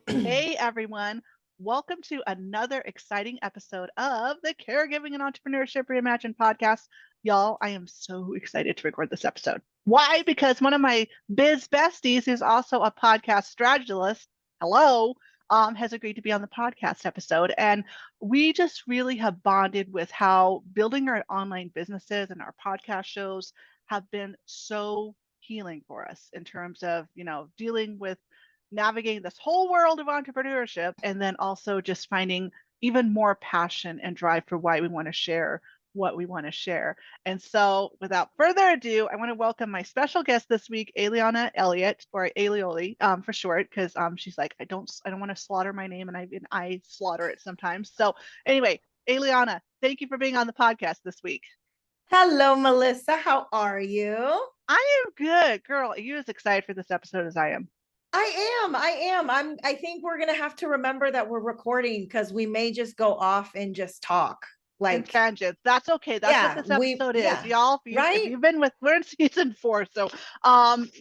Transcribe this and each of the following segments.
Hey everyone, welcome to another exciting episode of the Caregiving and Entrepreneurship Reimagined podcast. Y'all, I am so excited to record this episode. Why? Because one of my biz besties, who's also a podcast strategist, hello, has agreed to be on the podcast episode. And we just really have bonded with how building our online businesses and our podcast shows have been so healing for us in terms of, dealing with navigating this whole world of entrepreneurship and then also just finding even more passion and drive for why we want to share what we want to share. And so without further ado, I want to welcome my special guest this week, Aeoliana Elliot, or Aeolioli for short, because she's like, I don't want to slaughter my name, and I slaughter it sometimes. So anyway, Aeoliana, thank you for being on the podcast this week. Hello, Melissa. How are you? I am good, girl. Are you as excited for this episode as I am? I think we're gonna have to remember that we're recording because we may just go off and just talk. And Like, tangents. That's okay. That's what this episode is. yeah, Y'all, if right? you've been with, we're in season 4. So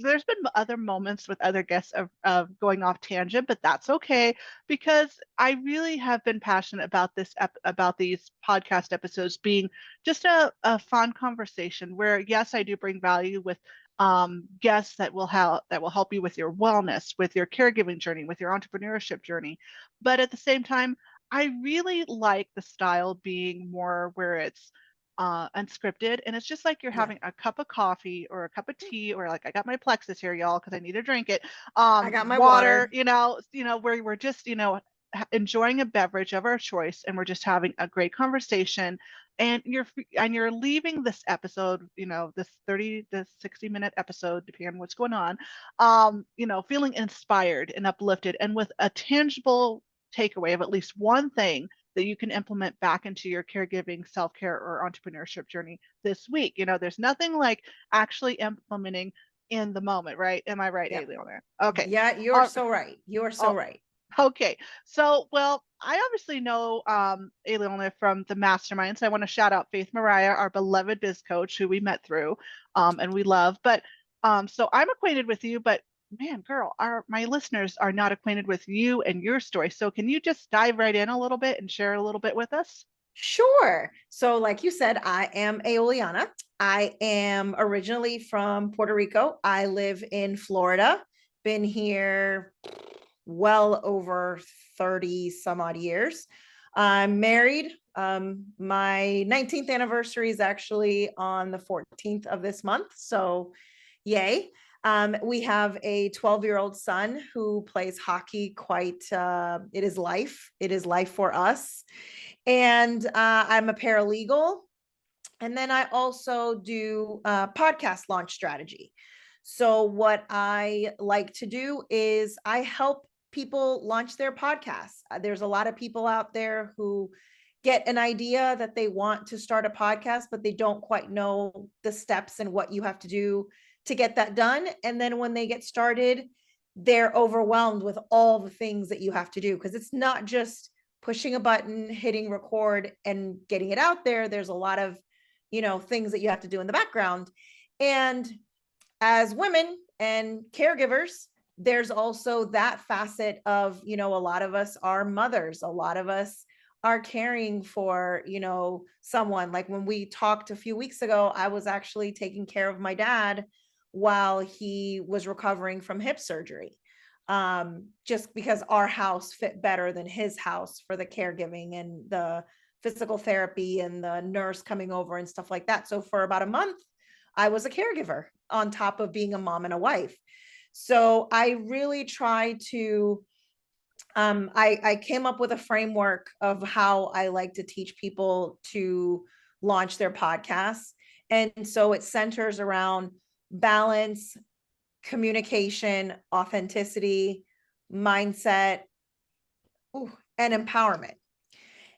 there's been other moments with other guests of going off tangent, but that's okay because I really have been passionate about about these podcast episodes being just a fun conversation where yes, I do bring value with guests that will help you with your wellness, with your caregiving journey, with your entrepreneurship journey. But at the same time, I really like the style being more where it's unscripted and it's just like you're Yeah. having a cup of coffee or a cup of tea or like I got my Plexus here, y'all, because I need to drink it. I got my Water, water. where we're just, enjoying a beverage of our choice and we're just having a great conversation. And you're leaving this episode, this 30 to 60-minute episode, depending on what's going on, feeling inspired and uplifted and with a tangible takeaway of at least one thing that you can implement back into your caregiving, self-care, or entrepreneurship journey this week. There's nothing like actually implementing in the moment, right? Am I right, Yep. Aeoliana? Okay. Yeah, you're Uh, so right. You are so uh, right. okay. So, well, I obviously know Aeoliana from the mastermind. So I want to shout out Faith Mariah, our beloved biz coach who we met through and we love. But so I'm acquainted with you, but man, girl, my listeners are not acquainted with you and your story. So can you just dive right in a little bit and share a little bit with us? Sure. So, like you said, I am Aeoliana. I am originally from Puerto Rico. I live in Florida. Been here well over 30 some odd years. I'm married. My 19th anniversary is actually on the 14th of this month. So, yay. We have a 12-year-old son who plays hockey it is life. It is life for us. And I'm a paralegal. And then I also do podcast launch strategy. So, what I like to do is I help people launch their podcasts. There's a lot of people out there who get an idea that they want to start a podcast, but they don't quite know the steps and what you have to do to get that done. And then when they get started, they're overwhelmed with all the things that you have to do because it's not just pushing a button, hitting record, and getting it out there. There's a lot of things that you have to do in the background. And as women and caregivers, there's also that facet of, a lot of us are mothers, a lot of us are caring for, someone. Like when we talked a few weeks ago, I was actually taking care of my dad while he was recovering from hip surgery. Just because our house fit better than his house for the caregiving and the physical therapy and the nurse coming over and stuff like that. So for about a month, I was a caregiver on top of being a mom and a wife. So I really try to, I came up with a framework of how I like to teach people to launch their podcasts. And so it centers around balance, communication, authenticity, mindset, and empowerment.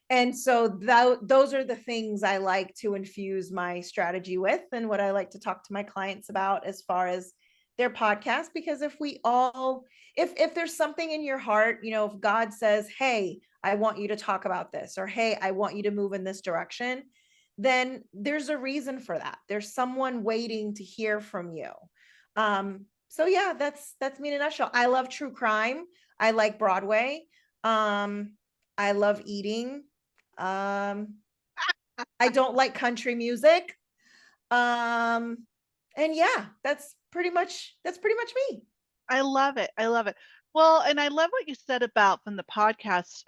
And so those are the things I like to infuse my strategy with and what I like to talk to my clients about as far as their podcast. Because if there's something in your heart, if God says, hey, I want you to talk about this, or hey, I want you to move in this direction, then there's a reason for that. There's someone waiting to hear from you. So yeah, that's me in a nutshell. I love true crime. I like Broadway. I love eating. Um, I don't like country music. Um, and yeah, that's pretty much me. I love it. I love it. Well, and I love what you said about from the podcast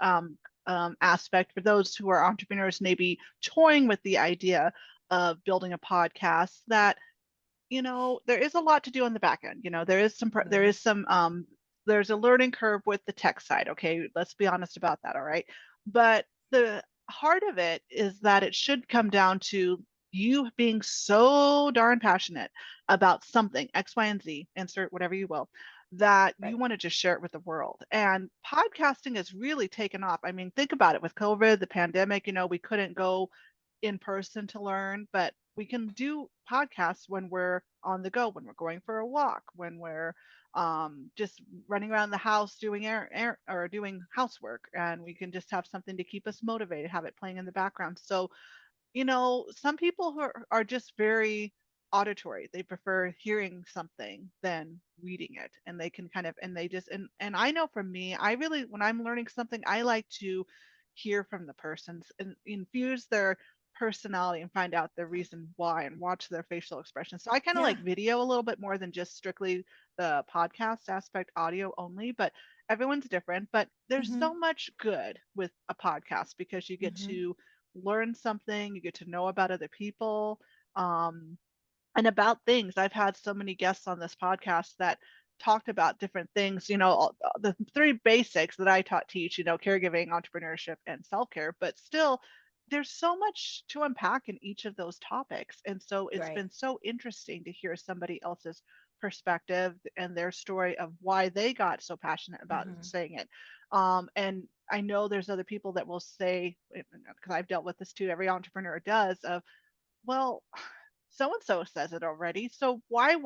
aspect for those who are entrepreneurs, maybe toying with the idea of building a podcast. That there is a lot to do on the back end. There's a learning curve with the tech side. Okay, let's be honest about that. All right, but the heart of it is that it should come down to you being so darn passionate about something X, Y, and Z, insert whatever you will, that you Right. want to just share it with the world. And podcasting has really taken off. I mean, think about it with COVID, the pandemic, we couldn't go in person to learn, but we can do podcasts when we're on the go, when we're going for a walk, when we're just running around the house doing or doing housework, and we can just have something to keep us motivated, have it playing in the background. So some people who are just very auditory. They prefer hearing something than reading it. And they can kind of, and they just, and I know for me, I really, when I'm learning something, I like to hear from the persons and infuse their personality and find out the reason why and watch their facial expressions. So I kind of Yeah. like video a little bit more than just strictly the podcast aspect, audio only, but everyone's different. But there's Mm-hmm. so much good with a podcast because you get Mm-hmm. to learn something, you get to know about other people, um, and about things. I've had so many guests on this podcast that talked about different things, the three basics that I teach, caregiving, entrepreneurship, and self-care, but still there's so much to unpack in each of those topics. And so it's Right. been so interesting to hear somebody else's perspective and their story of why they got so passionate about Mm-hmm. saying it. And I know there's other people that will say, because I've dealt with this too, every entrepreneur does, of, well, so and so says it already, so why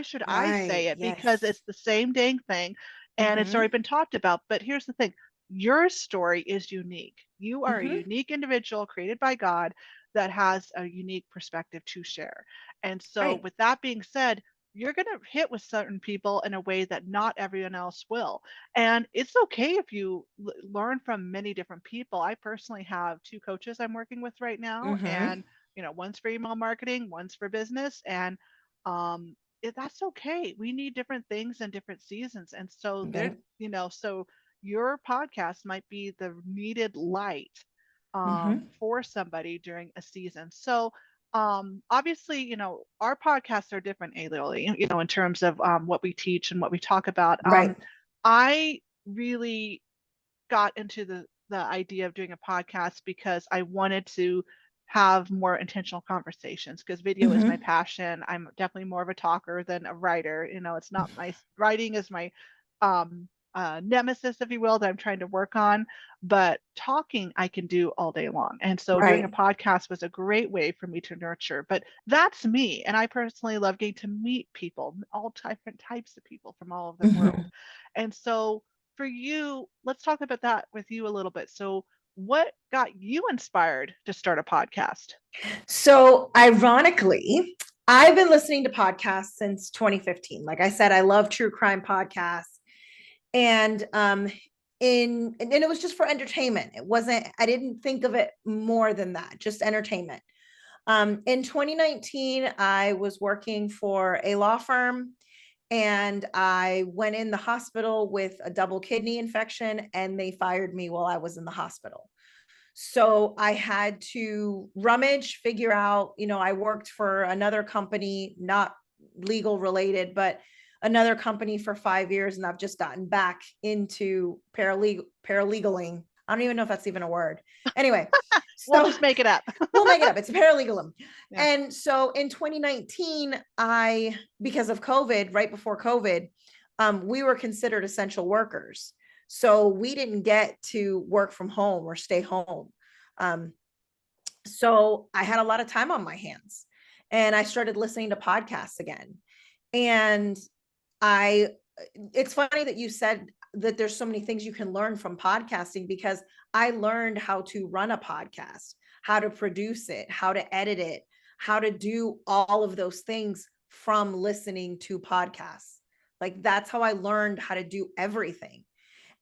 should I say Right. it, because Yes. it's the same dang thing and it's already Mm-hmm. been talked about. But here's the thing, your story is unique. You are a Mm-hmm. unique individual created by God that has a unique perspective to share. And so Right. with that being said, you're going to hit with certain people in a way that not everyone else will. And it's okay if you learn from many different people. I personally have two coaches I'm working with right now, Mm-hmm. and one's for email marketing, one's for business, and that's okay. We need different things in different seasons, and so Okay. so your podcast might be the needed light Mm-hmm. for somebody during a season. So obviously, our podcasts are different, Aeoliana, in terms of what we teach and what we talk about. Right. I really got into the idea of doing a podcast because I wanted to have more intentional conversations, because video is my Mm-hmm. passion. I'm definitely more of a talker than a writer. It's not my writing is my um nemesis, if you will, that I'm trying to work on, but talking I can do all day long. And so doing a Right. podcast was a great way for me to nurture. But that's me, and I personally love getting to meet people, all different types of people from all over the world. Mm-hmm. And so for you, let's talk about that with you a little bit. So, what got you inspired to start a podcast? So ironically, I've been listening to podcasts since 2015. Like I said, I love true crime podcasts. And and it was just for entertainment. It wasn't, I didn't think of it more than that, just entertainment. In 2019, I was working for a law firm, and I went in the hospital with a double kidney infection, and they fired me while I was in the hospital. So I had to rummage, figure out, I worked for another company, not legal related, but another company for 5 years. And I've just gotten back into paralegaling. I don't even know if that's even a word. Anyway, We'll so just make it up. we'll make it up. It's a paralegalum. Yeah. And so in 2019, because of COVID, right before COVID, we were considered essential workers. So we didn't get to work from home or stay home. Um, so I had a lot of time on my hands, and I started listening to podcasts again. And I, it's funny that you said that there's so many things you can learn from podcasting, because I learned how to run a podcast, how to produce it, how to edit it, how to do all of those things from listening to podcasts. Like that's how I learned how to do everything.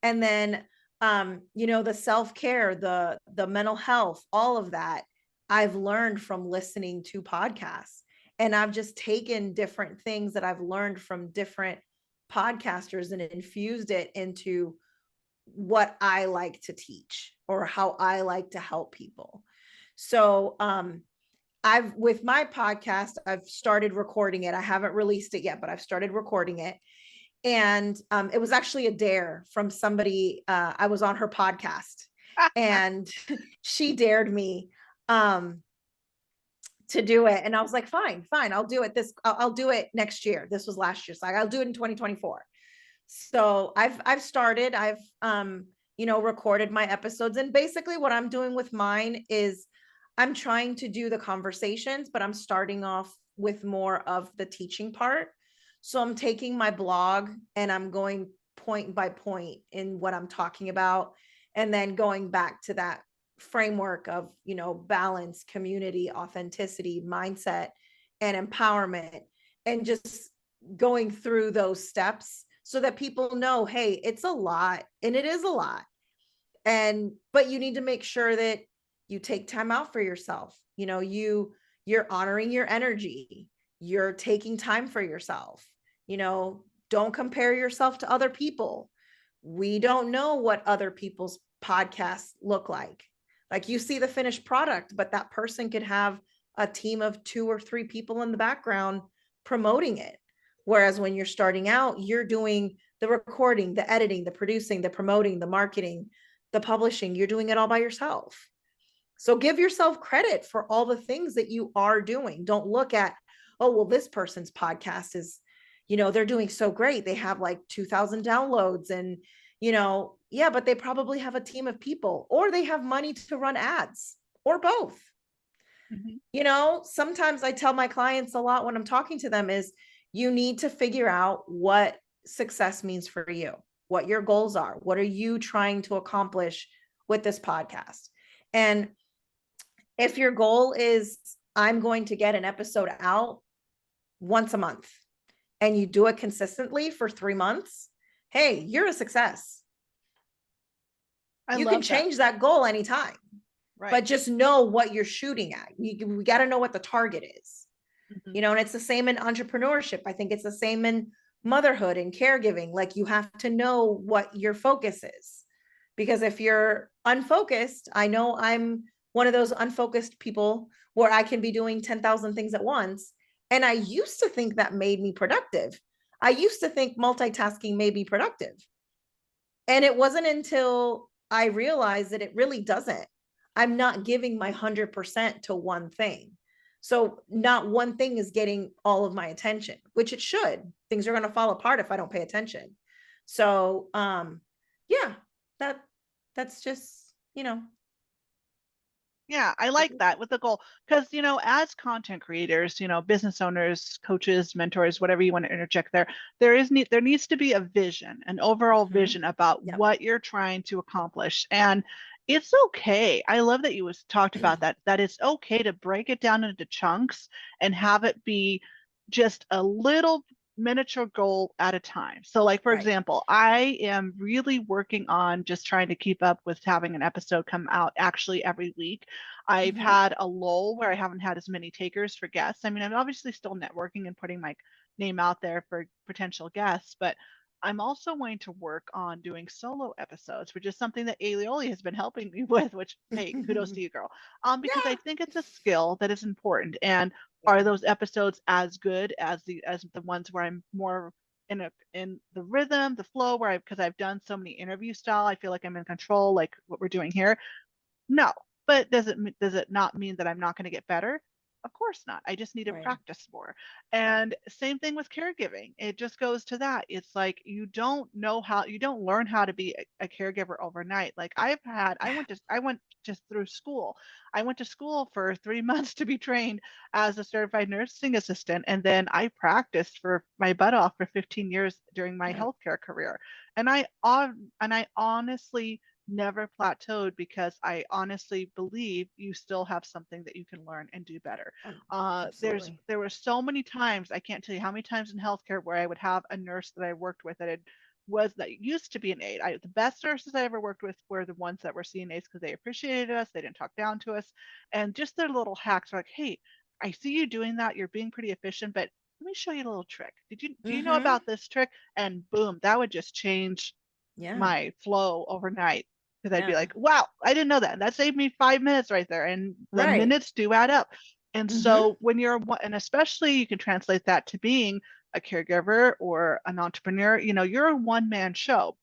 And then the self-care, the mental health, all of that I've learned from listening to podcasts. And I've just taken different things that I've learned from different podcasters and infused it into what I like to teach or how I like to help people. So with my podcast, I've started recording it. I haven't released it yet, but I've started recording it. And it was actually a dare from somebody. I was on her podcast and she dared me to do it. And I was like, fine, I'll do it. I'll do it next year. This was last year. So I'll do it in 2024. So I've started, recorded my episodes. And basically what I'm doing with mine is I'm trying to do the conversations, but I'm starting off with more of the teaching part. So I'm taking my blog and I'm going point by point in what I'm talking about, and then going back to that framework of, balance, community, authenticity, mindset, and empowerment, and just going through those steps so that people know, hey, it's a lot, and it is a lot. But you need to make sure that you take time out for yourself. You're honoring your energy. You're taking time for yourself. Don't compare yourself to other people. We don't know what other people's podcasts look like. Like you see the finished product, but that person could have a team of 2 or 3 people in the background promoting it. Whereas when you're starting out, you're doing the recording, the editing, the producing, the promoting, the marketing, the publishing. You're doing it all by yourself. So give yourself credit for all the things that you are doing. Don't look at, oh, well, this person's podcast is, they're doing so great. They have like 2,000 downloads and, yeah, but they probably have a team of people, or they have money to run ads, or both. Mm-hmm. Sometimes I tell my clients a lot when I'm talking to them is you need to figure out what success means for you, what your goals are. What are you trying to accomplish with this podcast? And if your goal is, I'm going to get an episode out once a month, and you do it consistently for 3 months, hey, you're a success. You can change that goal anytime, right? But just know what you're shooting at. We got to know what the target is, and it's the same in entrepreneurship. I think it's the same in motherhood and caregiving. Like you have to know what your focus is, because if you're unfocused, I know I'm one of those unfocused people where I can be doing 10,000 things at once. And I used to think that made me productive. I used to think multitasking made me productive. And it wasn't until I realized that it really doesn't. I'm not giving my 100% to one thing. So not one thing is getting all of my attention, which it should. Things are going to fall apart if I don't pay attention. So, yeah, that's just, Yeah, I like that with the goal because, as content creators, business owners, coaches, mentors, whatever you want to interject there needs to be a vision, an overall vision about what you're trying to accomplish. And it's okay. I love that you talked about that it's okay to break it down into chunks and have it be just a little miniature goal at a time. So like, for example, I am really working on just trying to keep up with having an episode come out actually every week. I've had a lull where I haven't had as many takers for guests. I mean, I'm obviously still networking and putting my name out there for potential guests, but I'm also going to work on doing solo episodes, which is something that Aeoliana has been helping me with, which, hey, kudos to you, girl. Because I think it's a skill that is important. And are those episodes as good as the ones where I'm more in the rhythm, the flow, because I've done so many interview style, I feel like I'm in control, like what we're doing here? No. But does it not mean that I'm not going to get better? Of course not. I just need to practice more. And same thing with caregiving. It just goes to that. It's like you don't learn how to be a caregiver overnight. Like I went just through school. I went to school for 3 months to be trained as a certified nursing assistant, and then I practiced for my butt off for 15 years during my healthcare career. And I honestly never plateaued because I honestly believe you still have something that you can learn and do better. Absolutely. There were so many times, I can't tell you how many times in healthcare where I would have a nurse that I worked with that that used to be an aide. The best nurses I ever worked with were the ones that were CNAs because they appreciated us, they didn't talk down to us, and just their little hacks were like, hey, I see you doing that, you're being pretty efficient, but let me show you a little trick. Do you know Mm-hmm. about this trick? And boom, that would just change Yeah. my flow overnight because I'd be Yeah. like, wow, I didn't know that. That saved me 5 minutes right there. And the Right. minutes do add up. And Mm-hmm. so when and especially you can translate that to being a caregiver or an entrepreneur, you're a one man show.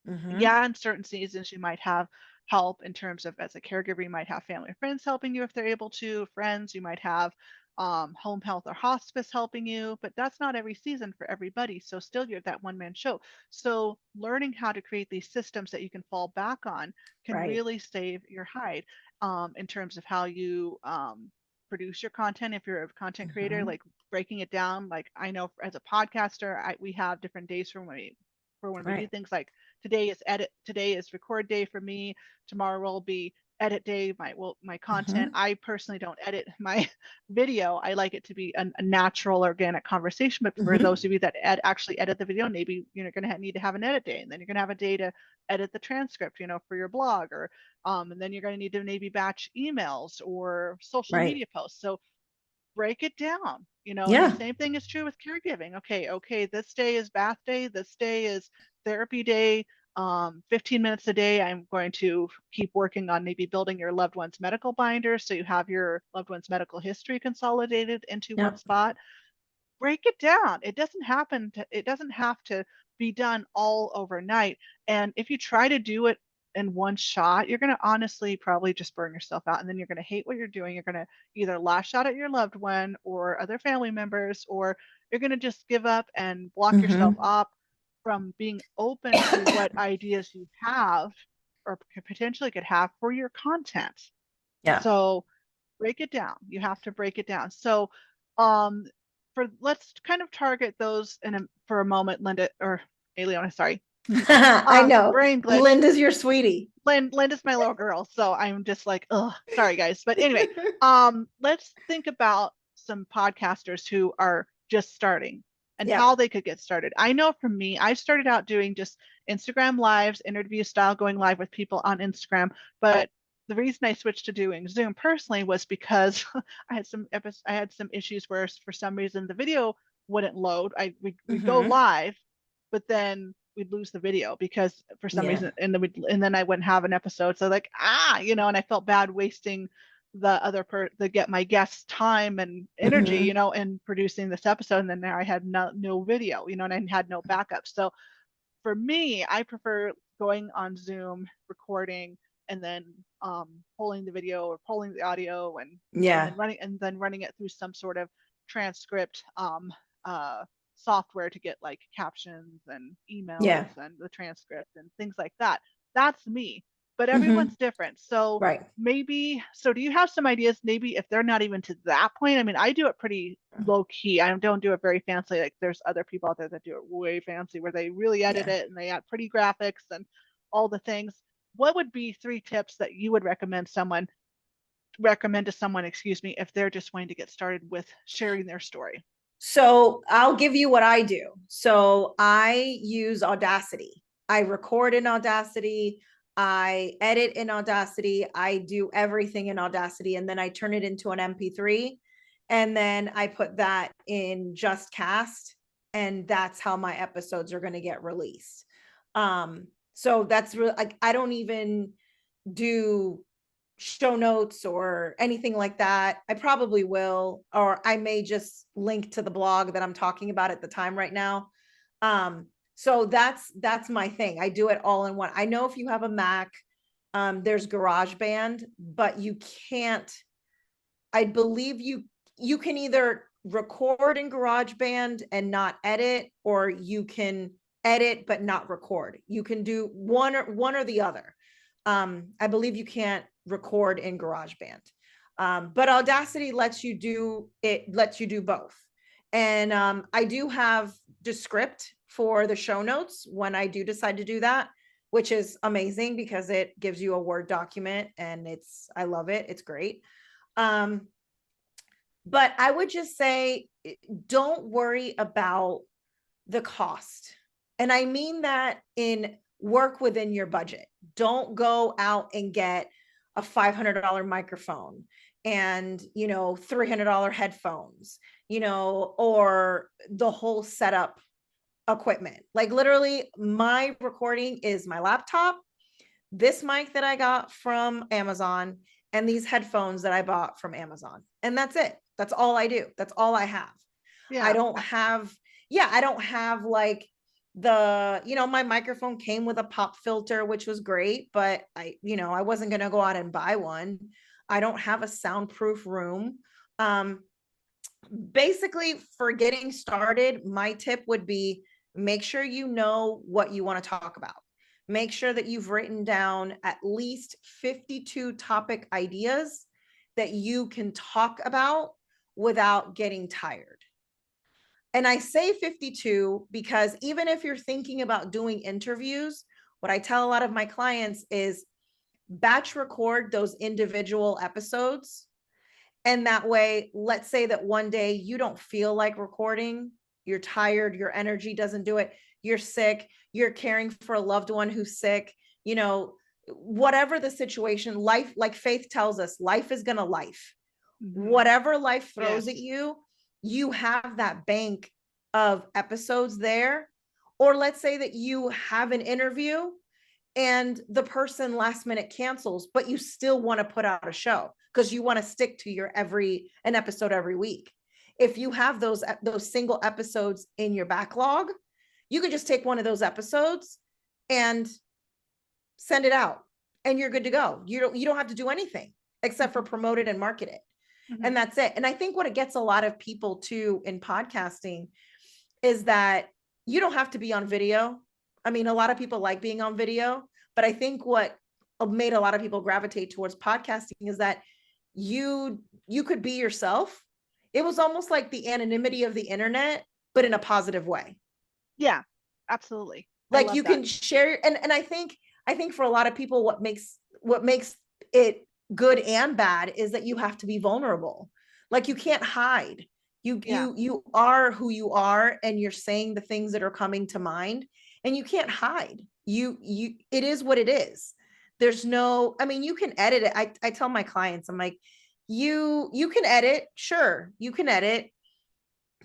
Mm-hmm. Yeah, in certain seasons you might have help in terms of as a caregiver, you might have family or friends helping you if they're able to, friends, you might have home health or hospice helping you, but that's not every season for everybody. So still you're that one man show. So learning how to create these systems that you can fall back on can Right. really save your hide in terms of how you produce your content. If you're a content creator, Mm-hmm. like breaking it down, like I know as a podcaster, we have different days for when we do Right. things like today is record day for me, tomorrow will be edit day, my content. Mm-hmm. I personally don't edit my video. I like it to be a natural organic conversation, but for Mm-hmm. those of you that actually edit the video, maybe you're going to need to have an edit day, and then you're going to have a day to edit the transcript, for your blog, or and then you're going to need to maybe batch emails or social Right. media posts. So break it down, and the Yeah. same thing is true with caregiving. Okay, this day is bath day, this day is therapy day. 15 minutes a day, I'm going to keep working on maybe building your loved one's medical binder so you have your loved one's medical history consolidated into one Yeah. spot. Break it down. It doesn't have to be done all overnight. And if you try to do it in one shot, you're going to honestly probably just burn yourself out. And then you're going to hate what you're doing. You're going to either lash out at your loved one or other family members, or you're going to just give up and block yourself Mm-hmm. up from being open to what ideas you have or potentially could have for your content. Yeah. So break it down. You have to break it down. So, um, let's kind of target those for a moment, Linda or Aeoliana, sorry. I know. Brain glitch. Linda's your sweetie. Linda's my little girl, so I'm just like, oh, sorry guys. But anyway, let's think about some podcasters who are just starting and Yeah. how they could get started. I know for me, I started out doing just Instagram lives, interview style, going live with people on Instagram. But the reason I switched to doing Zoom personally was because I had some issues where for some reason the video wouldn't load. We'd go Mm-hmm. live, but then we'd lose the video because for some Yeah. reason, and then I wouldn't have an episode. So like, and I felt bad wasting the get my guest's time and energy, Mm-hmm. in producing this episode. And then there I had no video, and I had no backup. So for me, I prefer going on Zoom, recording, and then pulling the video or pulling the audio, and Yeah. then running it through some sort of transcript uh, software to get like captions and Yeah. emails and the transcript and things like that. That's me, but Mm-hmm. everyone's different. So Right. do you have some ideas? Maybe if they're not even to that point. I mean, I do it pretty low key. I don't do it very fancy. Like there's other people out there that do it way fancy where they really edit Yeah. it and they add pretty graphics and all the things. What would be 3 tips that you would recommend to someone, excuse me, if they're just wanting to get started with sharing their story? So I'll give you what I do. So I use Audacity. I record in Audacity. I edit in Audacity. I do everything in Audacity. And then I turn it into an MP3. And then I put that in Just Cast. And that's how my episodes are going to get released. So that's really like, I don't even do show notes or anything like that. I probably will, or I may just link to the blog that I'm talking about at the time right now. So that's my thing. I do it all in one. I know if you have a Mac, there's GarageBand, but you can't, I believe you can either record in GarageBand and not edit, or you can edit but not record. You can do one or the other. I believe you can't record in GarageBand. But Audacity lets you do both. And I do have Descript for the show notes when I do decide to do that, which is amazing because it gives you a Word document and I love it. It's great. But I would just say, don't worry about the cost. And I mean that in work within your budget. Don't go out and get a $500 microphone and, $300 headphones, or the whole setup equipment. Like literally my recording is my laptop, this mic that I got from Amazon, and these headphones that I bought from Amazon. And that's it. That's all I do. That's all I have. Yeah. I don't have like my microphone came with a pop filter, which was great, but I wasn't going to go out and buy one. I don't have a soundproof room. Basically, for getting started, my tip would be make sure you know what you want to talk about. Make sure that you've written down at least 52 topic ideas that you can talk about without getting tired. And I say 52 because even if you're thinking about doing interviews, what I tell a lot of my clients is batch record those individual episodes. And that way, let's say that one day you don't feel like recording, you're tired, your energy doesn't do it, you're sick, you're caring for a loved one who's sick, whatever the situation, life, like Faith tells us, life is going to life. Mm-hmm. Whatever life throws at you, you have that bank of episodes there. Or let's say that you have an interview and the person last minute cancels, but you still want to put out a show because you want to stick to an episode every week. If you have those single episodes in your backlog, you could just take one of those episodes and send it out and you're good to go. You don't have to do anything except for promote it and market it. Mm-hmm. And that's it. And I think what it gets a lot of people to in podcasting is that you don't have to be on video. I mean, a lot of people like being on video, but I think what made a lot of people gravitate towards podcasting is that you could be yourself. It was almost like the anonymity of the internet, but in a positive way. Yeah, absolutely. Like you can share. And I think for a lot of people, what makes it good and bad is that you have to be vulnerable. Like you can't hide. You are who you are, and you're saying the things that are coming to mind, and you can't hide. It is what it is. There's no, I mean, you can edit it. I tell my clients, I'm like, you can edit. Sure. You can edit.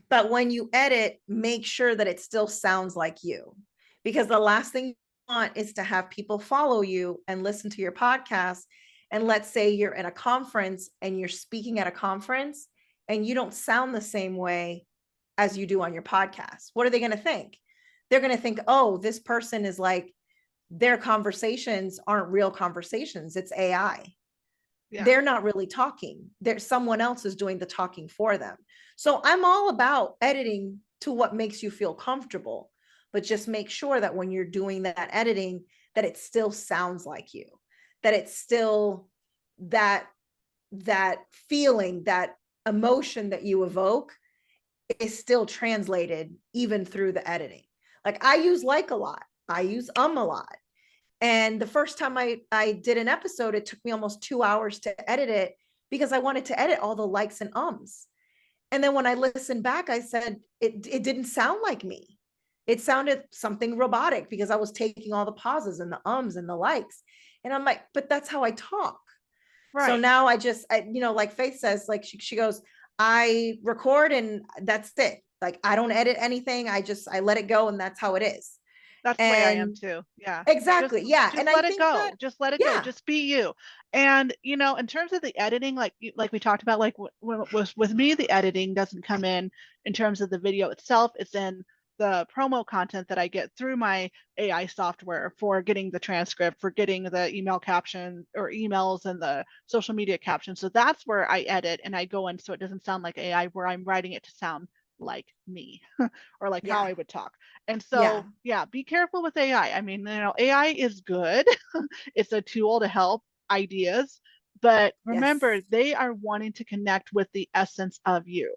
But when you edit, make sure that it still sounds like you, because the last thing you want is to have people follow you and listen to your podcast. And let's say you're in a conference and you're speaking at a conference and you don't sound the same way as you do on your podcast. What are they going to think? They're going to think, oh, this person is like, their conversations aren't real conversations. It's AI. Yeah. They're not really talking. Someone else is doing the talking for them. So I'm all about editing to what makes you feel comfortable, but just make sure that when you're doing that editing, that it still sounds like you, that it's still that feeling, that emotion that you evoke is still translated even through the editing. Like I use like a lot. I use a lot. And the first time I did an episode, it took me almost 2 hours to edit it because I wanted to edit all the likes and ums. And then when I listened back, I said, it didn't sound like me. It sounded something robotic because I was taking all the pauses and the ums and the likes. And I'm like, but that's how I talk. Right. So now I like Faith says, like she goes, I record and that's it. Like, I don't edit anything. I let it go. And that's how it is. That's the way I am too. Yeah, exactly. Just let it go. Just let it go. Just be you. And, in terms of the editing, like we talked about, like with me, the editing doesn't come in terms of the video itself. It's in the promo content that I get through my AI software for getting the transcript, for getting the email caption or emails and the social media caption. So that's where I edit and I go in so it doesn't sound like AI, where I'm writing it to sound like me or like how I would talk. And so, be careful with AI. I mean, AI is good. It's a tool to help ideas, but remember, they are wanting to connect with the essence of you.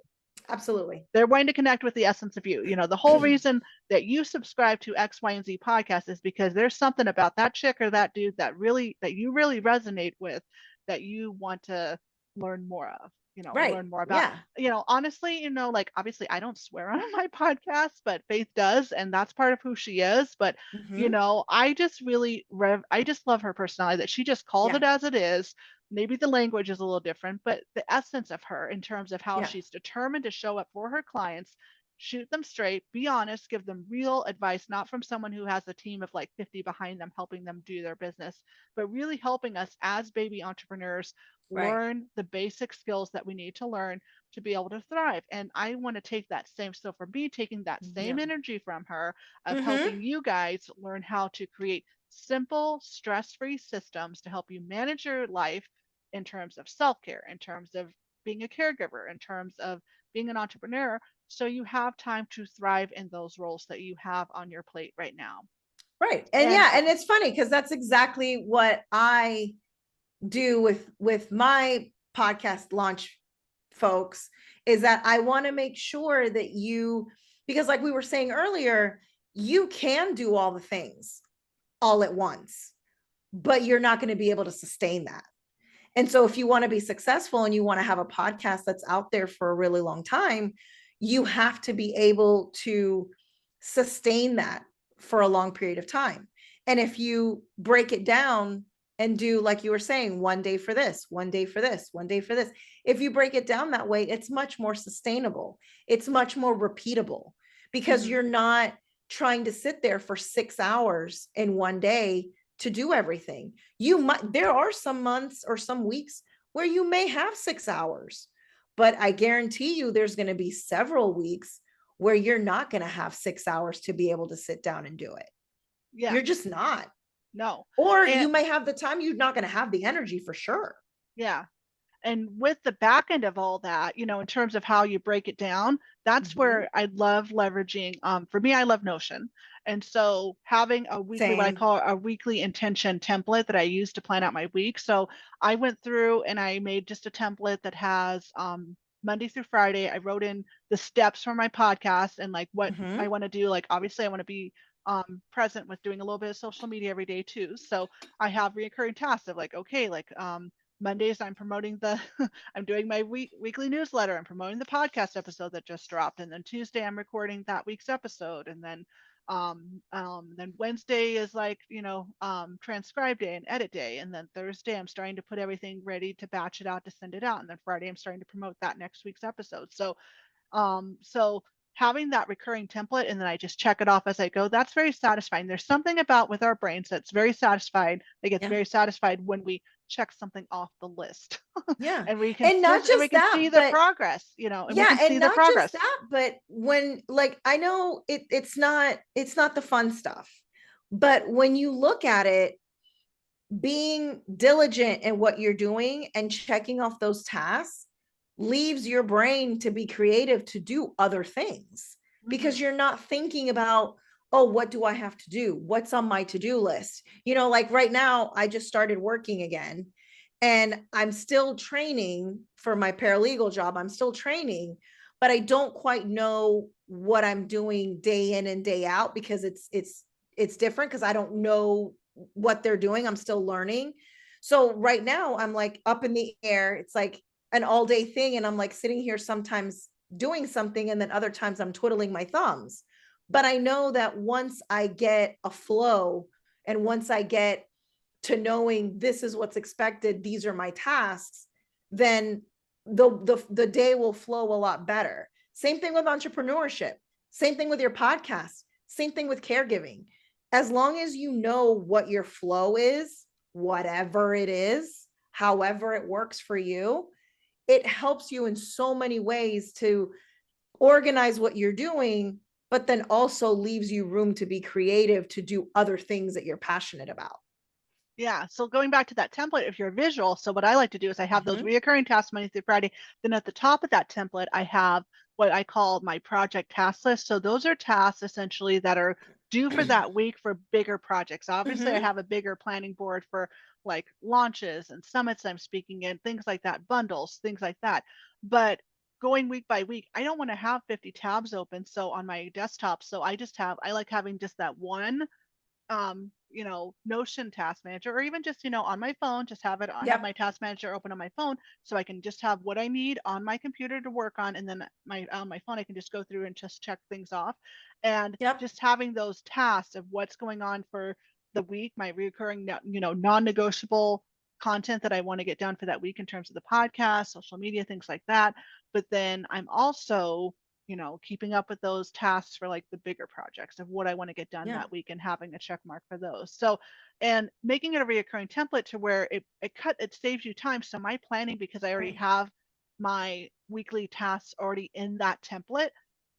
Absolutely. They're going to connect with the essence of you. You know, the whole reason that you subscribe to X, Y, and Z podcast is because there's something about that chick or that dude that you really resonate with, that you want to learn more of, you know, Right. learn more about. Yeah. You know, honestly, you know, like obviously I don't swear on my podcast, but Faith does, and that's part of who she is. But you Hmm. know, I just really I just love her personality, that she just calls Yeah. it as it is. Maybe the language is a little different, but the essence of her in terms of how Yeah. she's determined to show up for her clients, shoot them straight, be honest, give them real advice, not from someone who has a team of like 50 behind them helping them do their business, but really helping us as baby entrepreneurs Right. learn the basic skills that we need to learn to be able to thrive. And I want to take that same, so for me, taking that Yeah. same energy from her of Hmm. helping you guys learn how to create simple, stress free systems to help you manage your life in terms of self care, in terms of being a caregiver, in terms of being an entrepreneur. So you have time to thrive in those roles that you have on your plate right now. Right. And And yeah, and it's funny because that's exactly what I do with my podcast launch folks, is that I want to make sure that you, because like we were saying earlier, you can do all the things all at once, but you're not going to be able to sustain that. And so if you want to be successful and you want to have a podcast that's out there for a really long time, you have to be able to sustain that for a long period of time. And if you break it down and do, like you were saying, one day for this, one day for this, one day for this, if you break it down that way, it's much more sustainable. It's much more repeatable, because mhm, you're not trying to sit there for 6 hours in one day to do everything. You might, there are some months or some weeks where you may have 6 hours, but I guarantee you there's going to be several weeks where you're not going to have 6 hours to be able to sit down and do it. yeah, You're just not. no. Or And you may have the time, you're not going to have the energy for sure. yeah. And with the back end of all that, you know, in terms of how you break it down, that's Mm-hmm. where I love leveraging. For me, I love Notion. And so having a weekly, what I Same. call a weekly intention template that I use to plan out my week. So I went through and I made just a template that has Monday through Friday. I wrote in the steps for my podcast and like what I Mm-hmm. want to do. Like, obviously, I want to be present with doing a little bit of social media every day too. So I have recurring tasks of like, okay, like, Mondays I'm promoting the I'm doing my weekly newsletter. I'm promoting the podcast episode that just dropped, and then Tuesday I'm recording that week's episode, and then Wednesday is like, you know, transcribe day and edit day, and then Thursday I'm starting to put everything ready to batch it out to send it out, and then Friday I'm starting to promote that next week's episode. So having that recurring template and then I just check it off as I go, that's very satisfying. There's something about with our brains that's very satisfied, that gets Yeah. very satisfied when we check something off the list. Yeah. And And not we just can that, see the but progress, you know, and we yeah, can and see the not just progress. that, but when, like, I know it's not the fun stuff, but when you look at it, being diligent in what you're doing and checking off those tasks leaves your brain to be creative to do other things, Hmm. because you're not thinking about, oh, what do I have to do, what's on my to-do list. Like right now I just started working again, and I'm still training for my paralegal job. I'm still training, but I don't quite know what I'm doing day in and day out, because it's different, because I don't know what they're doing. I'm still learning. So right now I'm like up in the air. It's like an all day thing. And I'm like sitting here sometimes doing something, and then other times I'm twiddling my thumbs. But I know that once I get a flow, and once I get to knowing this is what's expected, these are my tasks, then the day will flow a lot better. Same thing with entrepreneurship, same thing with your podcast, same thing with caregiving. As long as you know what your flow is, whatever it is, however it works for you, it helps you in so many ways to organize what you're doing, but then also leaves you room to be creative, to do other things that you're passionate about. Yeah. So going back to that template, if you're visual, so what I like to do is I have those Mm-hmm. reoccurring tasks Monday through Friday. Then at the top of that template, I have what I call my project task list. So those are tasks essentially that are due for that week for bigger projects. Obviously, I Mm-hmm. have a bigger planning board for like launches and summits I'm speaking in, things like that, bundles, things like that. But going week by week, I don't want to have 50 tabs open. So on my desktop, so I like having just that one Notion task manager, or even just, on my phone, just have Yep. my task manager open on my phone, so I can just have what I need on my computer to work on, and then on my phone I can just go through and just check things off, and Yep. just having those tasks of what's going on for the week, my recurring, non-negotiable content that I want to get done for that week in terms of the podcast, social media, things like that. But then I'm also keeping up with those tasks for like the bigger projects of what I want to get done Yeah. that week and having a check mark for those. So, and making it a reoccurring template to where it saves you time. So my planning, because I already Right. have my weekly tasks already in that template,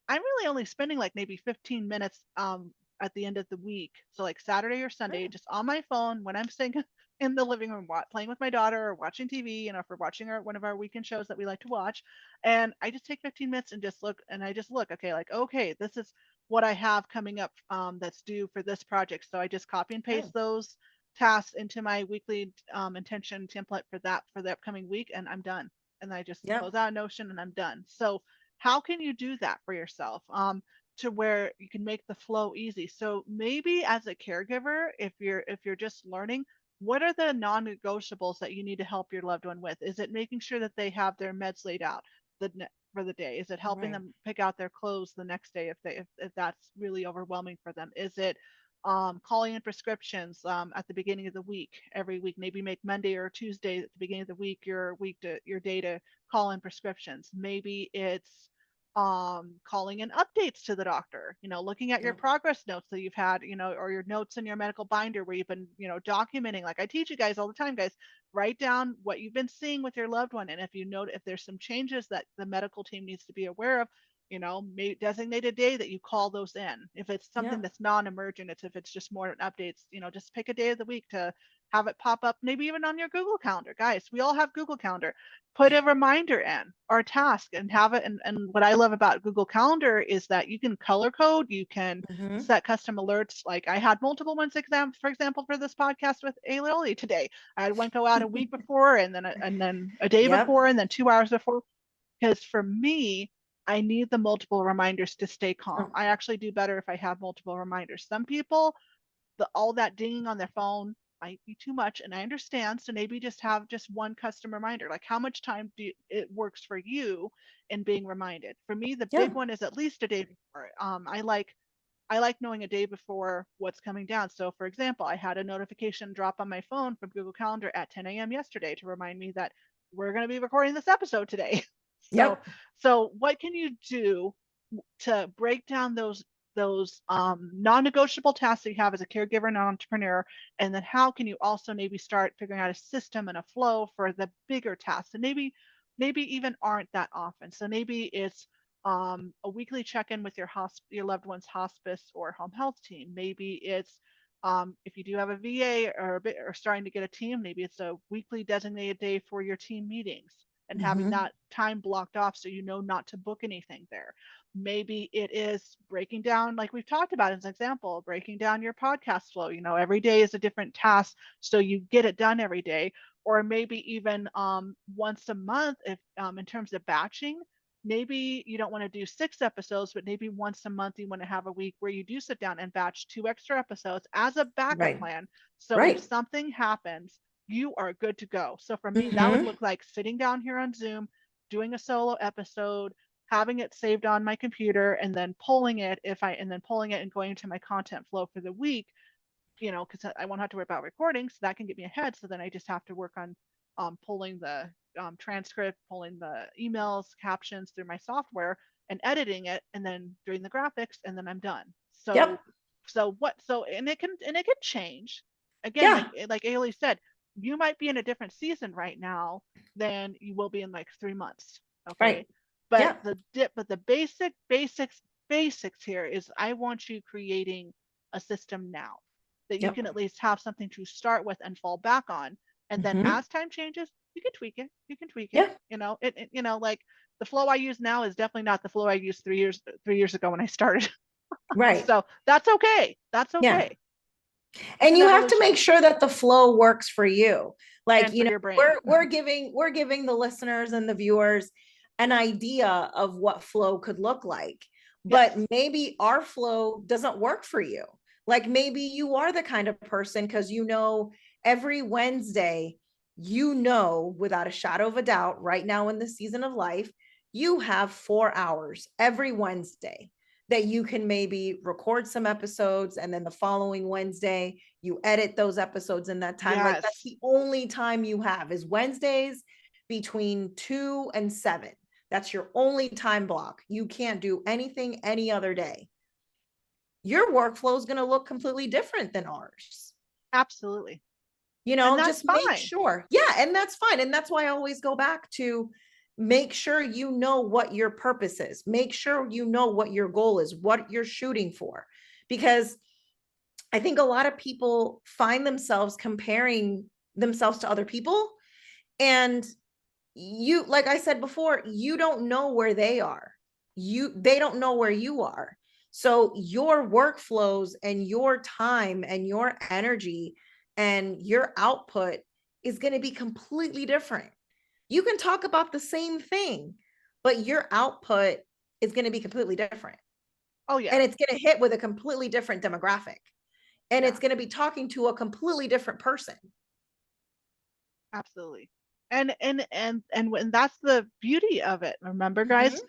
I'm really only spending like maybe 15 minutes at the end of the week. So like Saturday or Sunday, Yeah. just on my phone when I'm sitting in the living room playing with my daughter or watching TV, if we're watching one of our weekend shows that we like to watch. And I just take 15 minutes and just look, okay, like, okay, this is what I have coming up that's due for this project. So I just copy and Yeah. paste those tasks into my weekly intention template for the upcoming week, and I'm done. And I just Yep. close out Notion and I'm done. So how can you do that for yourself to where you can make the flow easy? So maybe as a caregiver, if you're just learning, what are the non-negotiables that you need to help your loved one with? Is it making sure that they have their meds laid out for the day? Is it helping Right. them pick out their clothes the next day if that's really overwhelming for them? Is it calling in prescriptions at the beginning of the week, every week? Maybe make Monday or Tuesday at the beginning of the week your day to call in prescriptions. Maybe it's calling in updates to the doctor, looking at your Yep. progress notes that you've had, or your notes in your medical binder where you've been, documenting. Like I teach you guys all the time, guys, write down what you've been seeing with your loved one. And if you note, if there's some changes that the medical team needs to be aware of, maybe designate a day that you call those in. If it's something Yep. that's non-emergent, if it's just more updates, just pick a day of the week to have it pop up, maybe even on your Google Calendar. Guys, we all have Google Calendar. Put a reminder in or a task and have it. And what I love about Google Calendar is that you can color code, you can Mm-hmm. set custom alerts. Like I had multiple ones, for example, for this podcast with Aeoliana today. I had one go out a week before, and then a day Yep. before, and then 2 hours before. Because for me, I need the multiple reminders to stay calm. Oh, I actually do better if I have multiple reminders. Some people, all that dinging on their phone might be too much, and I understand. So maybe just have just one custom reminder. Like how much time it works for you in being reminded. For me, the yeah. big one is at least a day before. I like knowing a day before what's coming down. So for example, I had a notification drop on my phone from Google Calendar at 10 a.m. yesterday to remind me that we're going to be recording this episode today. so Yep. so what can you do to break down those non-negotiable tasks that you have as a caregiver and an entrepreneur, and then how can you also maybe start figuring out a system and a flow for the bigger tasks, and maybe even aren't that often. So maybe it's a weekly check-in with your loved one's hospice or home health team. Maybe it's if you do have a VA or starting to get a team, maybe it's a weekly designated day for your team meetings and having Mm-hmm. that time blocked off so you know not to book anything there. Maybe it is breaking down, like we've talked about as an example, breaking down your podcast flow. Every day is a different task, so you get it done every day. Or maybe even once a month, if in terms of batching, maybe you don't want to do 6 episodes, but maybe once a month you want to have a week where you do sit down and batch 2 extra episodes as a backup Right. plan. So if Right. something happens, you are good to go. So for me, that would Mm-hmm. look like sitting down here on Zoom, doing a solo episode, having it saved on my computer, and then pulling it and going into my content flow for the week, because I won't have to worry about recording, so that can get me ahead. So then I just have to work on pulling the transcript, pulling the emails, captions through my software, and editing it, and then doing the graphics, and then I'm done. So, Yep. and it can change. Again, like Yeah. Ailey said, you might be in a different season right now than you will be in like 3 months. Okay, Right. but Yeah. the basics here is I want you creating a system now that you Yep. can at least have something to start with and fall back on. And then Mm-hmm. as time changes, you can tweak it. You can tweak it. Yeah. Like the flow I use now is definitely not the flow I used 3 years ago when I started. Right. So that's okay. That's Yeah. okay. It's And an you have to evolution. make sure that the flow works for you. Like, And for your brain. we're giving the listeners and the viewers an idea of what flow could look like. Yes. But maybe our flow doesn't work for you. Like maybe you are the kind of person, because every Wednesday, without a shadow of a doubt, right now in the season of life, you have 4 hours every Wednesday that you can maybe record some episodes, and then the following Wednesday you edit those episodes in that time. Like that's Yes. the only time you have, is Wednesdays between 2 and 7. That's your only time block. You can't do anything any other day. Your workflow is going to look completely different than ours. Absolutely. And that's Just make fine. sure. Yeah, and that's fine. And that's why I always go back to make sure you know what your purpose is. Make sure you know what your goal is, what you're shooting for. Because I think a lot of people find themselves comparing themselves to other people. And you, like I said before, you don't know where they are. They don't know where you are. So your workflows and your time and your energy and your output is going to be completely different. You can talk about the same thing, but your output is going to be completely different. Oh yeah. And it's going to hit with a completely different demographic. And it's going to be talking to a completely different person. Absolutely. And when that's the beauty of it. Remember, guys,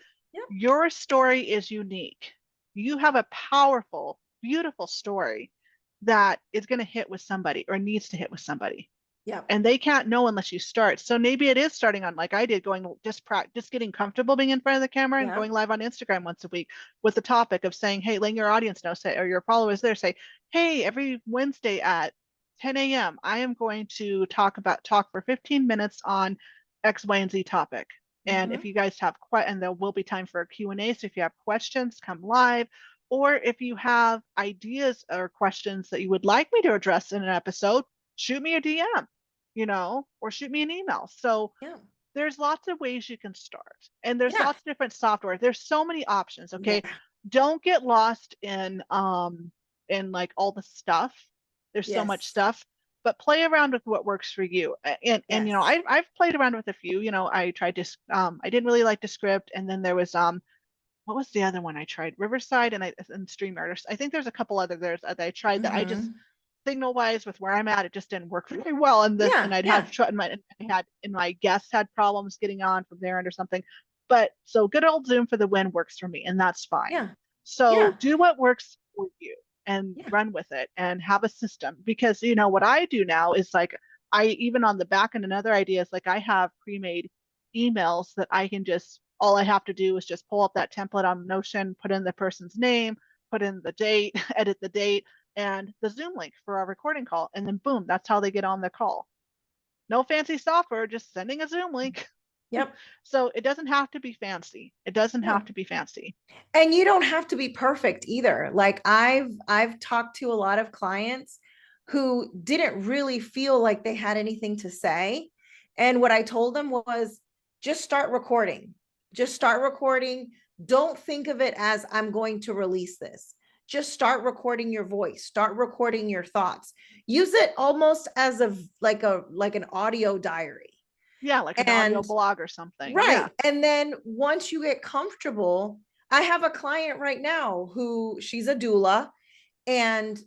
your story is unique. You have a powerful, beautiful story that is going to hit with somebody or needs to hit with somebody. Yeah. And they can't know unless you start. So maybe it is starting on, like I did, going just getting comfortable being in front of the camera and going live on Instagram once a week with the topic of saying, hey, letting your audience know, say, or your followers there say, hey, every Wednesday at 10 a.m. I am going to talk for 15 minutes on X, Y, and Z topic. And if you guys have and there will be time for a Q&A. So if you have questions, come live. Or if you have ideas or questions that you would like me to address in an episode, shoot me a DM, or shoot me an email. So there's lots of ways you can start. And there's lots of different software. There's so many options. Okay. Yeah. Don't get lost in like all the stuff. There's so much stuff, but play around with what works for you. And I've played around with a few. I tried to I didn't really like the script, and then there was what was the other one I tried? Riverside and StreamYard. I think there's a couple other there that I tried that I just signal wise with where I'm at, it just didn't work very well. And my guests had problems getting on from their end or something. But so good old Zoom for the win works for me, and that's fine. Yeah. So do what works for you and run with it and have a system. Because what I do now is like even on the back end, another idea is like I have pre-made emails that I can all I have to do is just pull up that template on Notion, put in the person's name, put in the date, edit the date, and the Zoom link for our recording call. And then boom, that's how they get on the call. No fancy software, just sending a Zoom link. Yep. So it doesn't have to be fancy. It doesn't have to be fancy. And you don't have to be perfect either. Like I've talked to a lot of clients who didn't really feel like they had anything to say. And what I told them was just start recording. Just start recording. Don't think of it as I'm going to release this. Just start recording your voice, start recording your thoughts. Use it almost as like an audio diary. Yeah, like an audio blog or something. Right. Yeah. And then once you get comfortable, I have a client right now who she's a doula, and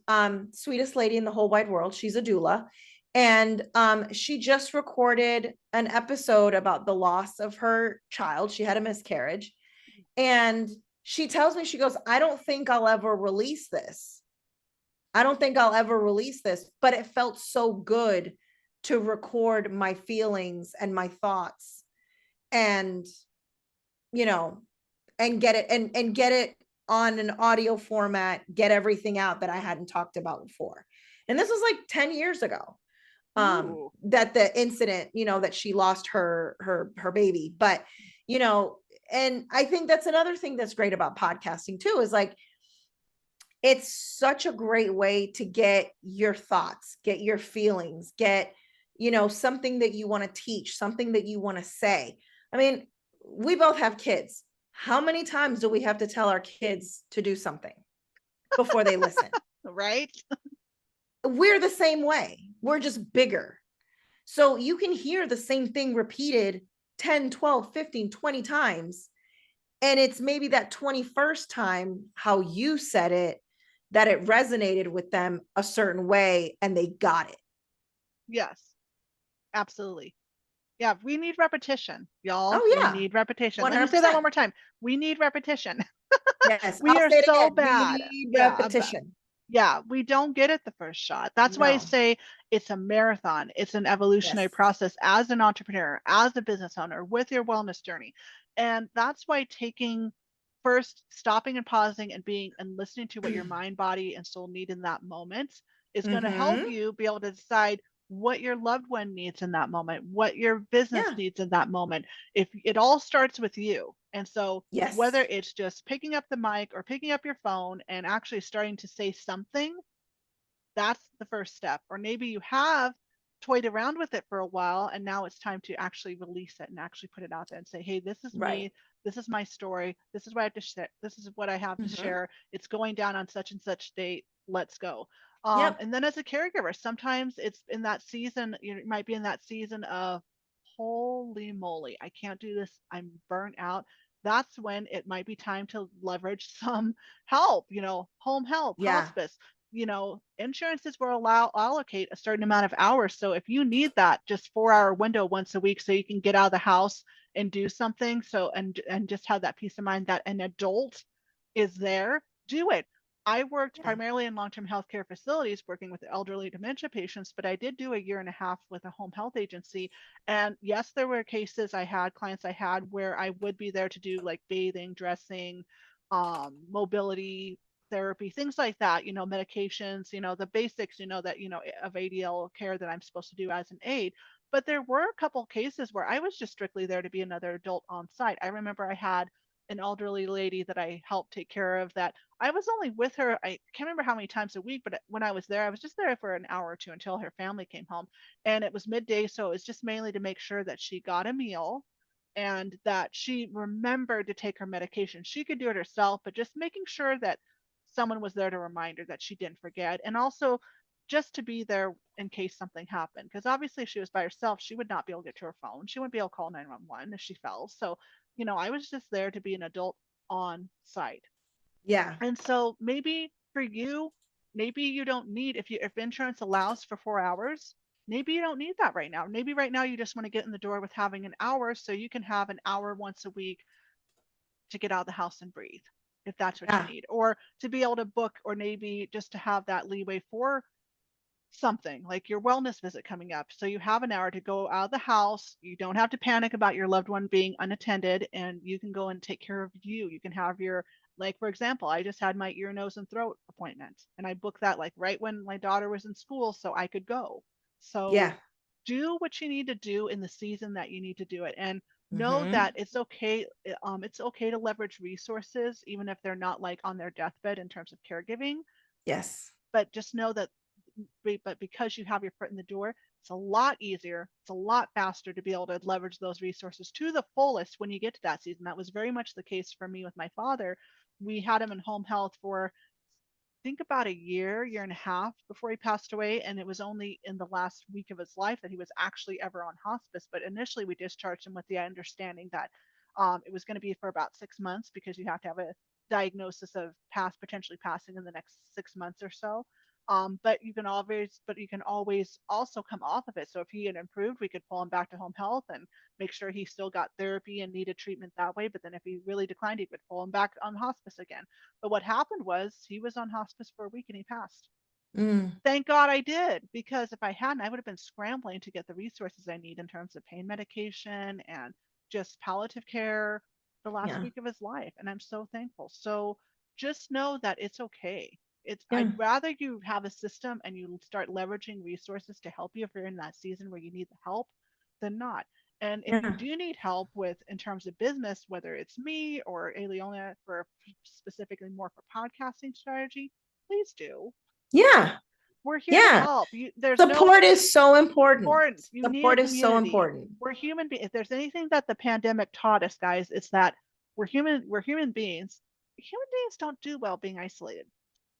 sweetest lady in the whole wide world. She's a doula. And she just recorded an episode about the loss of her child. She had a miscarriage. And she tells me, she goes, I don't think I'll ever release this. I don't think I'll ever release this, but it felt so good to record my feelings and my thoughts and, and get it and get it on an audio format, get everything out that I hadn't talked about before. And this was like 10 years ago. That the incident, that she lost her baby, but, and I think that's another thing that's great about podcasting too, is like, it's such a great way to get your thoughts, get your feelings, get, something that you want to teach, something that you want to say. I mean, we both have kids. How many times do we have to tell our kids to do something before they listen? Right. We're the same way. We're just bigger. So you can hear the same thing repeated 10, 12, 15, 20 times. And it's maybe that 21st time, how you said it, that it resonated with them a certain way and they got it. Yes, absolutely. Yeah, we need repetition, y'all. Oh We yeah, need repetition. Let me say that 100%. one more time. We need repetition. Yes, We I'll are say it so again. We bad. need Yeah, repetition. yeah, we don't get it the first shot. That's why I No. say it's a marathon. It's an evolutionary Yes. process as an entrepreneur, as a business owner with your wellness journey. And that's why taking first stopping and pausing and being and listening to what your mind, body, and soul need in that moment is going to help Mm-hmm. you be able to decide what your loved one needs in that moment, what your business Yeah. needs in that moment. If it all starts with you. And so whether Yes. it's just picking up the mic or picking up your phone and actually starting to say something, that's the first step. Or maybe you have toyed around with it for a while and now it's time to actually release it and actually put it out there and say, hey, this is Right. me. This is my story. This is what I have to share. This is what I have to Mm-hmm. share. It's going down on such and such date. Let's go. Yep. And then as a caregiver, sometimes it's in that season, you might be in that season of holy moly, I can't do this. I'm burnt out. That's when it might be time to leverage some help, home help, Yeah. hospice, insurances will allocate a certain amount of hours. So if you need that just 4 hour window once a week so you can get out of the house and do something, so and just have that peace of mind that an adult is there, do it. I worked Yeah. primarily in long-term healthcare facilities working with elderly dementia patients, but I did do a year and a half with a home health agency. And yes, there were clients I had where I would be there to do like bathing, dressing, mobility, therapy, things like that, medications, the basics, that, of ADL care that I'm supposed to do as an aide. But there were a couple cases where I was just strictly there to be another adult on site. I remember I had an elderly lady that I helped take care of that I was only with her. I can't remember how many times a week, but when I was there, I was just there for an hour or two until her family came home. And it was midday. So it was just mainly to make sure that she got a meal and that she remembered to take her medication. She could do it herself, but just making sure that someone was there to remind her that she didn't forget. And also just to be there in case something happened. Because obviously, if she was by herself, she would not be able to get to her phone. She wouldn't be able to call 911 if she fell. So, I was just there to be an adult on site. Yeah. And so maybe for you, maybe you don't need if insurance allows for 4 hours, maybe you don't need that right now. Maybe right now you just want to get in the door with having an hour so you can have an hour once a week to get out of the house and breathe, if that's what you Yeah. need. Or to be able to book, or maybe just to have that leeway for something like your wellness visit coming up. So you have an hour to go out of the house. You don't have to panic about your loved one being unattended, and you can go and take care of you. You can have your, like, for example, I just had my ear, nose, and throat appointment, and I booked that like right when my daughter was in school so I could go. So Yeah. do what you need to do in the season that you need to do it. And know Mm-hmm. that it's okay to leverage resources even if they're not like on their deathbed in terms of caregiving, Yes. but just know that but because you have your foot in the door, it's a lot easier, it's a lot faster to be able to leverage those resources to the fullest when you get to that season. That was very much the case for me with my father. We had him in home health for think about a year and a half before he passed away. And it was only in the last week of his life that he was actually ever on hospice. But initially, we discharged him with the understanding that it was going to be for about 6 months because you have to have a diagnosis of potentially passing in the next 6 months or so. But you can always also come off of it. So if he had improved, we could pull him back to home health and make sure he still got therapy and needed treatment that way. But then if he really declined, he could pull him back on hospice again. But what happened was he was on hospice for a week and he passed. Mm. Thank God I did, because if I hadn't, I would have been scrambling to get the resources I need in terms of pain medication and just palliative care the last Yeah. week of his life. And I'm so thankful. So just know that it's okay. Yeah. I'd rather you have a system and you start leveraging resources to help you if you're in that season where you need the help than not. And if you Yeah. do need help with in terms of business, whether it's me or Aeoliana for specifically more for podcasting strategy, please do. Yeah. We're here to Yeah. help. There's no Support is so important. important. You need a Support is so community. important. We're human beings. If there's anything that the pandemic taught us, guys, it's that we're human. We're human beings. Human beings don't do well being isolated.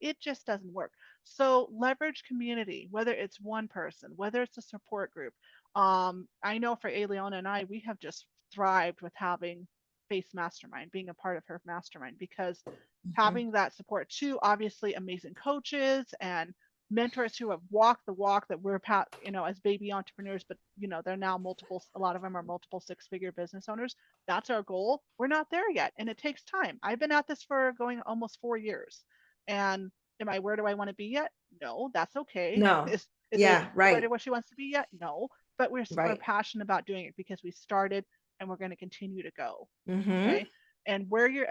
It just doesn't work. So leverage community, whether it's one person, whether it's a support group. I know for Aeoliana and I, we have just thrived with having Faith's mastermind, being a part of her mastermind, because Mhm. having that support too, obviously amazing coaches and mentors who have walked the walk that we're as baby entrepreneurs, but they're now a lot of them are multiple six-figure business owners. That's our goal. We're not there yet, and it takes time. I've been at this for going almost 4 years, and where do I want to be yet? No, that's okay. No. Is Yeah, where right. what she wants to be yet? No, but we're Right. passionate about doing it because we started and we're going to continue to go. Mm-hmm. Okay. And where you're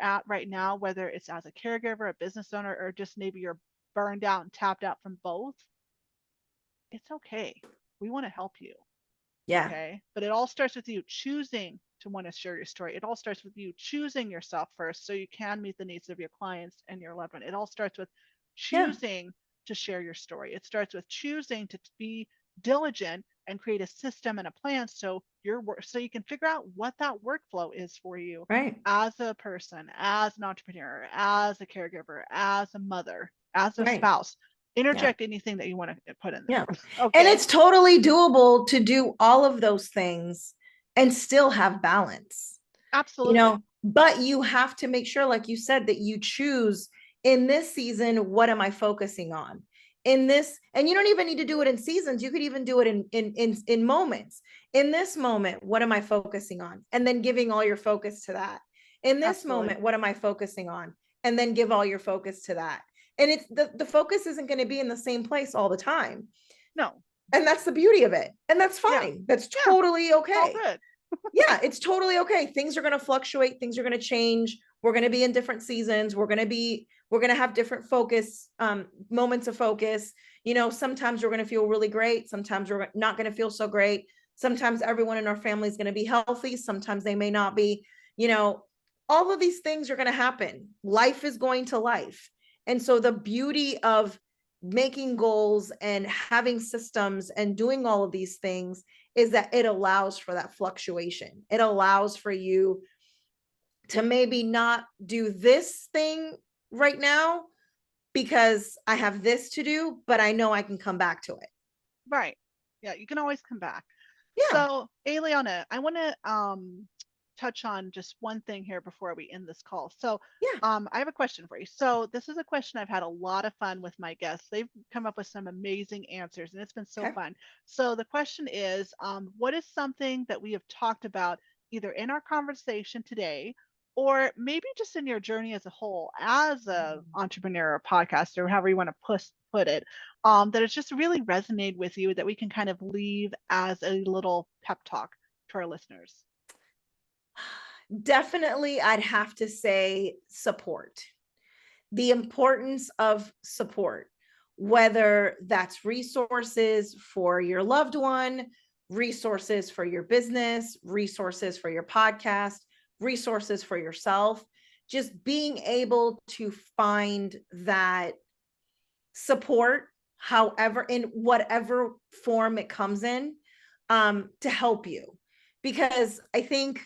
at right now, whether it's as a caregiver, a business owner, or just maybe you're burned out and tapped out from both, it's okay. We want to help you. Yeah. Okay. But it all starts with you choosing to want to share your story. It all starts with you choosing yourself first so you can meet the needs of your clients and your loved one. It all starts with Yeah. choosing to share your story. It starts with choosing to be diligent and create a system and a plan so so you can figure out what that workflow is for you Right. as a person, as an entrepreneur, as a caregiver, as a mother, as a Right. spouse. Yeah. Interject anything that you want to put in Yeah. there. And Okay. it's totally doable to do all of those things and still have balance, Absolutely. but you have to make sure, like you said, that you choose in this season, what am I focusing on? In this, and you don't even need to do it in seasons. You could even do it in moments. In this moment, what am I focusing on? And then giving all your focus to that. In this Absolutely. moment, what am I focusing on? And then give all your focus to that. And it's the focus isn't going to be in the same place all the time. No. And that's the beauty of it. And that's Yeah. fine. That's Yeah. totally It's all okay. good. Yeah, it's totally okay. Things are going to fluctuate. Things are going to change. We're going to be in different seasons. We're going to have different focus, moments of focus. Sometimes we're going to feel really great. Sometimes we're not going to feel so great. Sometimes everyone in our family is going to be healthy. Sometimes they may not be. All of these things are going to happen. Life is going to life. And so the beauty of making goals and having systems and doing all of these things is that it allows for that fluctuation. It allows for you to maybe not do this thing right now because I have this to do, but I know I can come back to it. Right. Yeah, you can always come back. Yeah. So, Eliana, I want to touch on just one thing here before we end this call. So, Yeah. I have a question for you. So, this is a question I've had a lot of fun with my guests. They've come up with some amazing answers, and it's been so Okay. fun. So, the question is, what is something that we have talked about either in our conversation today, or maybe just in your journey as a whole, as a entrepreneur or podcaster, or however you want to put it, that has just really resonated with you that we can kind of leave as a little pep talk to our listeners? Definitely, I'd have to say support. The importance of support, whether that's resources for your loved one, resources for your business, resources for your podcast, resources for yourself, just being able to find that support, however, in whatever form it comes in, to help you. Because I think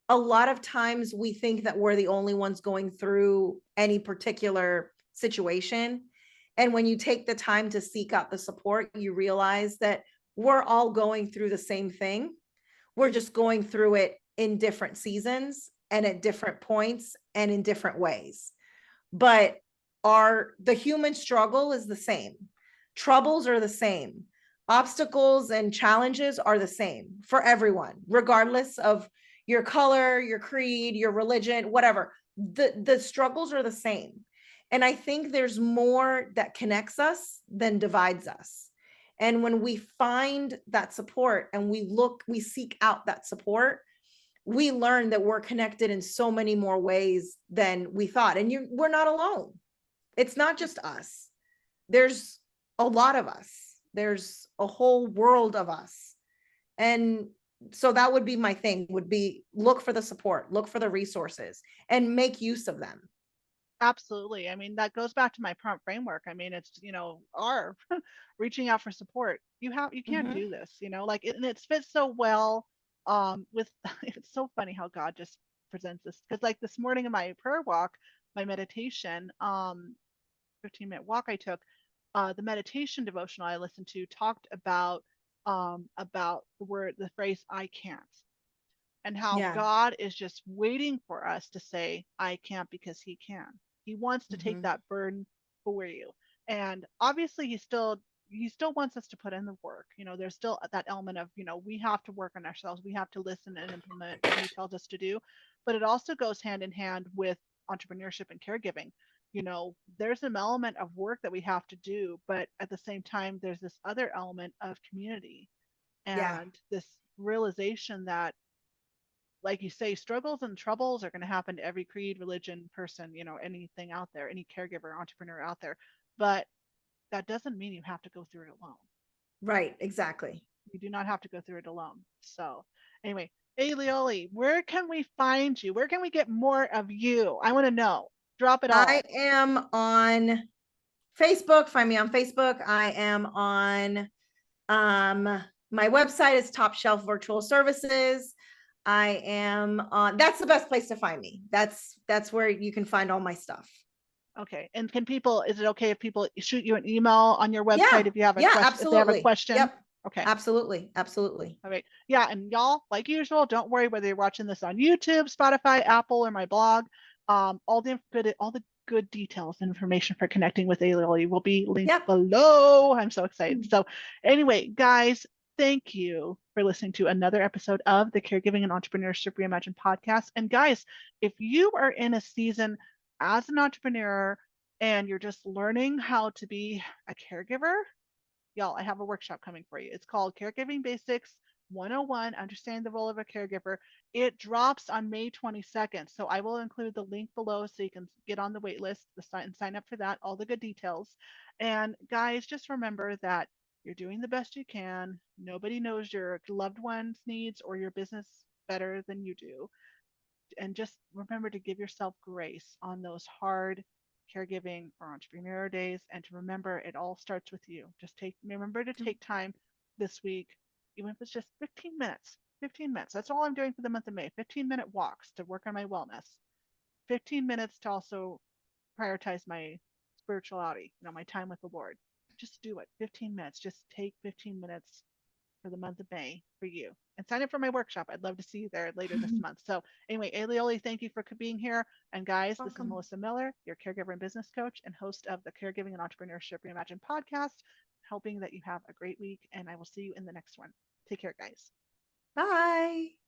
a lot of times we think that we're the only ones going through any particular situation. And when you take the time to seek out the support, you realize that we're all going through the same thing. We're just going through it in different seasons and at different points and in different ways. But the human struggle is the same. Troubles are the same. Obstacles and challenges are the same for everyone, regardless of your color, your creed, your religion, whatever. The struggles are the same. And I think there's more that connects us than divides us. And when we find that support and we seek out that support, we learn that we're connected in so many more ways than we thought. And we're not alone. It's not just us. There's a lot of us. There's a whole world of us. And so that would be my thing, would be look for the support, look for the resources, and make use of them. Absolutely. That goes back to my prompt framework. It's, our reaching out for support. You can't Mm-hmm. do this, and it fits so well with it's so funny how God just presents this. Because like this morning in my prayer walk, my meditation, 15-minute walk I took, the meditation devotional I listened to talked about the phrase I can't. and how Yeah. God is just waiting for us to say, I can't because he can. He wants to take Mhm. that burden for you. And obviously he still wants us to put in the work. There's still that element of, we have to work on ourselves. We have to listen and implement what he tells us to do. But it also goes hand in hand with entrepreneurship and caregiving. There's an element of work that we have to do, but at the same time, there's this other element of community Yeah. and this realization that, like you say, struggles and troubles are going to happen to every creed, religion, person, anything out there, any caregiver, entrepreneur out there. But that doesn't mean you have to go through it alone. Right. Exactly. You do not have to go through it alone. So, anyway, Aeoliana, where can we find you? Where can we get more of you? I want to know. Drop it all. I am on Facebook. Find me on Facebook. I am on my website is Top Shelf Virtual Services. I am on, that's the best place to find me. That's where you can find all my stuff. Okay. And is it okay if people shoot you an email on your website Yeah. if you have a Yeah, question, if they have a absolutely. question? Yep. Okay. Absolutely. Absolutely. All right. Yeah. And y'all, like usual, don't worry whether you're watching this on YouTube, Spotify, Apple, or my blog. All the good details and information for connecting with Aeoliana will be linked Yep. below. I'm so excited. So anyway, guys, thank you for listening to another episode of the Caregiving and Entrepreneurship Reimagined podcast. And guys, if you are in a season as an entrepreneur and you're just learning how to be a caregiver, y'all, I have a workshop coming for you. It's called Caregiving Basics 101, Understand the Role of a Caregiver. It drops on May 22nd. So I will include the link below so you can get on the wait list and sign up for that, all the good details. And guys, just remember that you're doing the best you can. Nobody knows your loved one's needs or your business better than you do. And just remember to give yourself grace on those hard caregiving or entrepreneur days, and to remember it all starts with you. Just remember to take time this week, even if it's just 15 minutes. 15 minutes. That's all I'm doing for the month of May. 15-minute walks to work on my wellness. 15 minutes to also prioritize my spirituality, my time with the Lord. Just do it. 15 minutes. Just take 15 minutes for the month of May for you. And sign up for my workshop. I'd love to see you there later this month. So anyway, Aeoliana, thank you for being here. And guys, this is Welcome. Melissa Miller, your caregiver and business coach and host of the Caregiving and Entrepreneurship Reimagined podcast, hoping that you have a great week. And I will see you in the next one. Take care, guys. Bye.